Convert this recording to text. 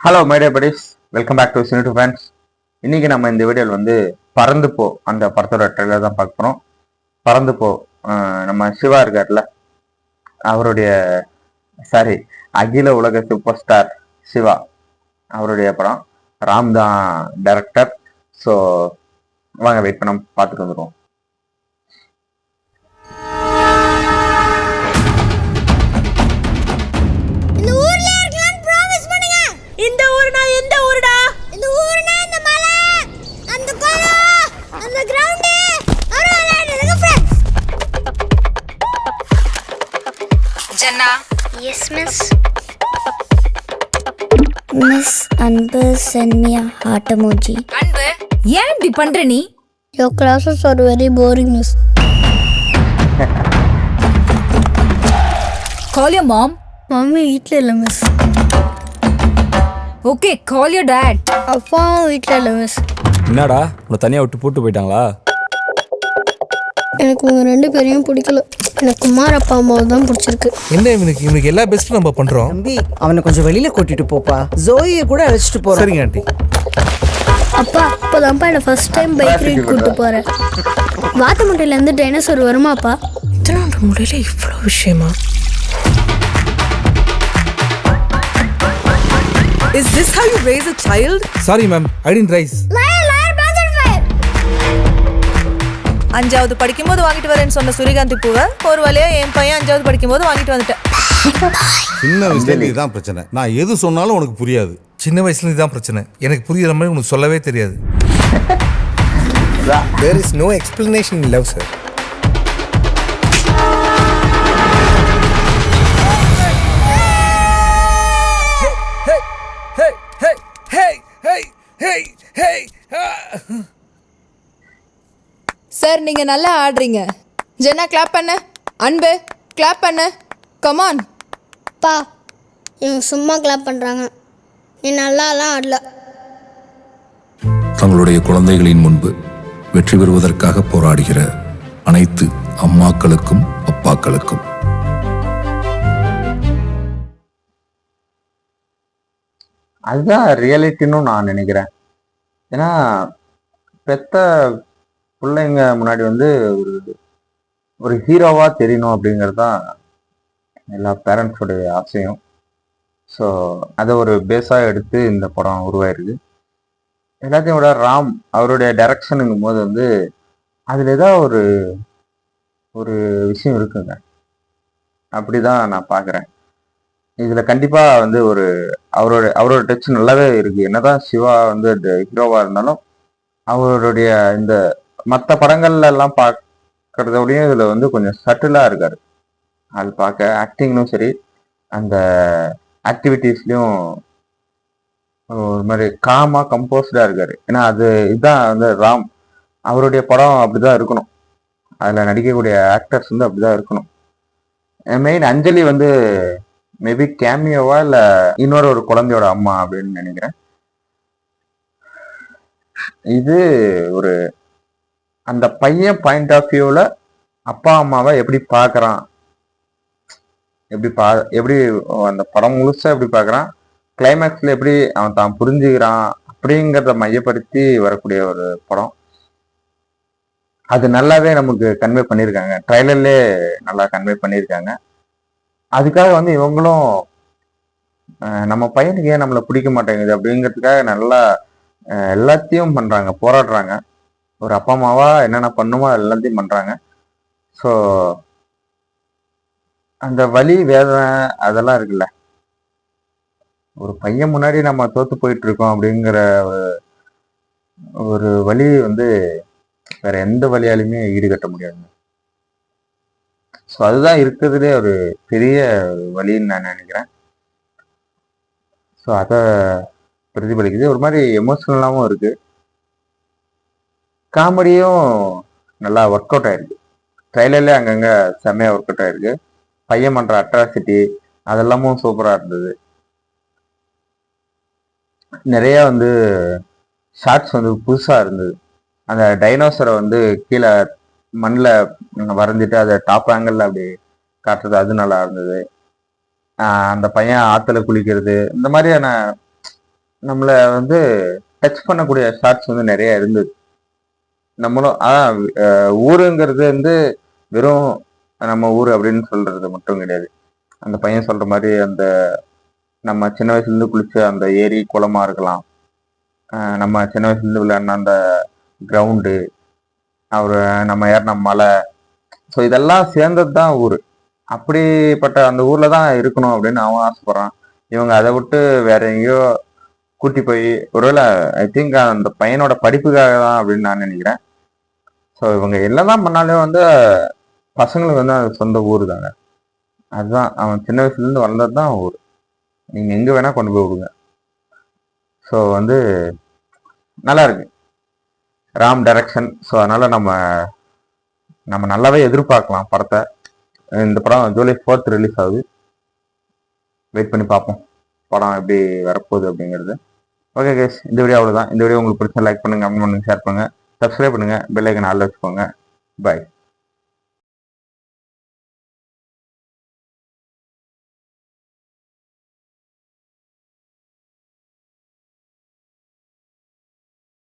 Hello my dear buddies, welcome back to cine to fans. இன்னைக்கு நம்ம இந்த வீடியோவில் வந்து பறந்து போ அந்த படத்தோட ட்ரெய்லர் தான் பார்க்க போகிறோம். பறந்து போ நம்ம சிவா இருக்கார்ல, அவருடைய அகில உலக சூப்பர் ஸ்டார் சிவா அவருடைய படம். ராம் தான் டைரக்டர். ஸோ வாங்க வெயிட் பண்ண பார்த்துட்டு வந்துடுவோம். Yes, miss. Miss Anbu send me a heart emoji. Anbu, ஏன் இப்படி பண்ற நீ? Your classes are very boring, miss. Call your mom. Mommy வீட்ல இல்ல miss. Okay, call your dad. அப்பா வீட்ல இல்ல miss. என்னடா உன்னை தனியாக விட்டு போட்டு போயிட்டாங்களா? எனக்கு உங்க ரெண்டு பேரையும் பிடிக்கல. எனக்கு குமார் அப்பா அம்மாவை தான் பிடிச்சிருக்கு. என்ன இவனுக்கு எல்லா பெஸ்ட்டும் நம்ம பண்றோம். தம்பி அவனை கொஞ்சம் வெளியில கூட்டிட்டு போப்பா. ஜோயியை கூட அழைச்சிட்டு போறோம். சரிங்க ஆண்டி. அப்பா இப்போதான்ப்பா என்ன ஃபர்ஸ்ட் டைம் பைக் ரைட் கூட்டு போறேன். வாத்தமுட்டையில இருந்து டைனோசர் வருமாப்பா? இத்தனை முடியல இவ்வளோ விஷயமா? Is this how you raise a child? Sorry ma'am, I didn't rice. அஞ்சாவது படிக்கும்போது வாங்கிட்டு வரேன்னு சொன்ன சூரியகாந்தி பூவை ஒரு வழியா என் பையன் அஞ்சாவது படிக்கும்போது வாங்கிட்டு வந்துட்டேன். சின்ன வயசுல இதுதான் பிரச்சனை. நான் எது சொன்னாலும் உனக்கு புரியாது. சின்ன வயசுல இதுதான் பிரச்சனை. எனக்கு புரியுற மாதிரி உனக்கு சொல்லவே தெரியாது. There is no explanation in love, sir. Sir நீங்க நல்லா ஆடுறீங்க. ஜென்னா கிளாப் பண்ண. அன்பு கிளாப் பண்ண. கமான். பா இவங்க சும்மா கிளாப் பண்றாங்க. நீ நல்லாலாம் ஆடல. தங்களுடைய குழந்தைகளின் முன்பு வெற்றி பெறுவதற்காக போராடுகிற அனைத்து அம்மாக்களுக்கும் அப்பாக்களுக்கும் அதுதான் ரியாலிட்டின்னு நான் நினைக்கிறேன். ஏன்னா பெத்த பிள்ளைங்க முன்னாடி வந்து ஒரு ஹீரோவா தெரியணும் அப்படிங்கிறது தான் எல்லா பேரண்ட்ஸோடைய ஆசையும். ஸோ அதை ஒரு பேஸாக எடுத்து இந்த படம் உருவாயிருக்கு. எல்லாத்தையும் விட ராம் அவருடைய டைரக்ஷனுங்கும் போது வந்து அதில் ஏதாவது ஒரு விஷயம் இருக்குங்க. அப்படிதான் நான் பார்க்குறேன். இதில் கண்டிப்பாக வந்து அவரோட டச் நல்லாவே இருக்குது. என்னதான் சிவா வந்து ஹீரோவாக இருந்தாலும் அவருடைய இந்த மற்ற படங்கள்ல எல்லாம் பார்க்கறதோடையும் இதுல வந்து கொஞ்சம் சட்டிலா இருக்காரு. அது பார்க்க ஆக்டிங்லும் சரி, அந்த ஆக்டிவிட்டீஸ்லயும் ஒரு மாதிரி காமா கம்போஸ்டா இருக்காரு. ஏன்னா இதுதான் வந்து ராம் அவருடைய படம் அப்படிதான் இருக்கணும். அதுல நடிக்கக்கூடிய ஆக்டர்ஸ் வந்து அப்படிதான் இருக்கணும். மெயின் அஞ்சலி வந்து மேபி கேமியோவா இல்ல இன்னொரு குழந்தையோட அம்மா அப்படின்னு நினைக்கிறேன். இது ஒரு அந்த பையன் பாயிண்ட் ஆஃப் வியூல அப்பா அம்மாவை எப்படி பார்க்கறான், எப்படி அந்த படம் முழுசா எப்படி பார்க்கறான், கிளைமேக்ஸ்ல எப்படி அவன் தான் புரிஞ்சுக்கிறான் அப்படிங்கிறத மையப்படுத்தி வரக்கூடிய ஒரு படம். அது நல்லாவே நமக்கு கன்வே பண்ணியிருக்காங்க. ட்ரைலர்லேயே நல்லா கன்வே பண்ணியிருக்காங்க. அதுக்காக வந்து இவங்களும் நம்ம பையனுக்கு ஏன் நம்மளை பிடிக்க மாட்டேங்குது அப்படிங்கிறதுக்காக நல்லா எல்லாத்தையும் பண்றாங்க, போராடுறாங்க. ஒரு அப்பா அம்மாவா என்னென்ன பண்ணுமோ எல்லாத்தையும் பண்றாங்க. ஸோ அந்த வலி வேதனை அதெல்லாம் இருக்குல்ல, ஒரு பையன் முன்னாடி நம்ம தோத்து போயிட்டு இருக்கோம் அப்படிங்கிற ஒரு வலி வந்து வேற எந்த வழியாலுமே ஈடுகட்ட முடியாதுங்க. ஸோ அதுதான் இருக்கிறதுலே ஒரு பெரிய வலின்னு நான் நினைக்கிறேன். ஸோ அதை பிரதிபலிக்குது. ஒரு மாதிரி எமோஷனலாகவும் இருக்கு. காமெடியும் நல்லா ஒர்க் அவுட் ஆயிருக்கு. ட்ரைலர்ல அங்கங்க செம்மையா ஒர்க் அவுட் ஆயிருக்கு. பையன் பண்ற அட்ராசிட்டி அதெல்லாமும் சூப்பரா இருந்தது. நிறைய வந்து ஷார்ட்ஸ் வந்து புதுசா இருந்தது. அந்த டைனோசரை வந்து கீழே மண்ணில் வரைஞ்சிட்டு அதை டாப் ஆங்கிள் அப்படி காட்டுறது, அது நல்லா இருந்தது. அந்த பையன் ஆத்துல குளிக்கிறது, இந்த மாதிரியான நம்மளை வந்து டச் பண்ணக்கூடிய ஷார்ட்ஸ் வந்து நிறைய இருந்தது. நம்மளும் அதான் ஊருங்கிறது வந்து வெறும் நம்ம ஊர் அப்படின்னு சொல்றது மட்டும் கிடையாது. அந்த பையன் சொல்ற மாதிரி அந்த நம்ம சின்ன வயசுலேருந்து குளிச்ச அந்த ஏரி குளமா இருக்கலாம், நம்ம சின்ன வயசுலேருந்து விளையாடின அந்த கிரவுண்டு, அவர் நம்ம ஏறின மலை, ஸோ இதெல்லாம் சேர்ந்தது தான் ஊர். அப்படிப்பட்ட அந்த ஊர்ல தான் இருக்கணும் அப்படின்னு அவன் ஆசைப்படுறான். இவங்க அதை விட்டு வேற எங்கேயோ கூட்டி போய், ஒருவேளை ஐ திங்க் அந்த பையனோட படிப்புக்காக தான் அப்படின்னு நான் நினைக்கிறேன். ஸோ இவங்க என்னதான் பண்ணாலும் வந்து பசங்களுக்கு வந்து அது சொந்த ஊர் தாங்க. அதுதான் அவன் சின்ன வயசுலேருந்து வளர்ந்தது தான் ஊர். நீங்கள் எங்கே வேணால் கொண்டு போய் விடுங்க. ஸோ வந்து நல்லா இருக்கு ராம் டைரக்ஷன். ஸோ அதனால் நம்ம நல்லாவே எதிர்பார்க்கலாம் படத்தை. இந்த படம் ஜூலை 4th ரிலீஸ் ஆகுது. வெயிட் பண்ணி பார்ப்போம் படம் எப்படி வரப்போகுது அப்படிங்கிறது. ஓகே கேஸ், இந்த வீடியோ அவ்வளோதான். இந்த வீடியோ உங்களுக்கு பிடிச்சா லைக் பண்ணுங்கள், கமெண்ட் பண்ணுங்கள், ஷேர் பண்ணுங்கள், சப்ஸ்கிரைப் பண்ணுங்கள், பெல் ஐக்கன் ஆல்ல வச்சுக்கோங்க. பாய்.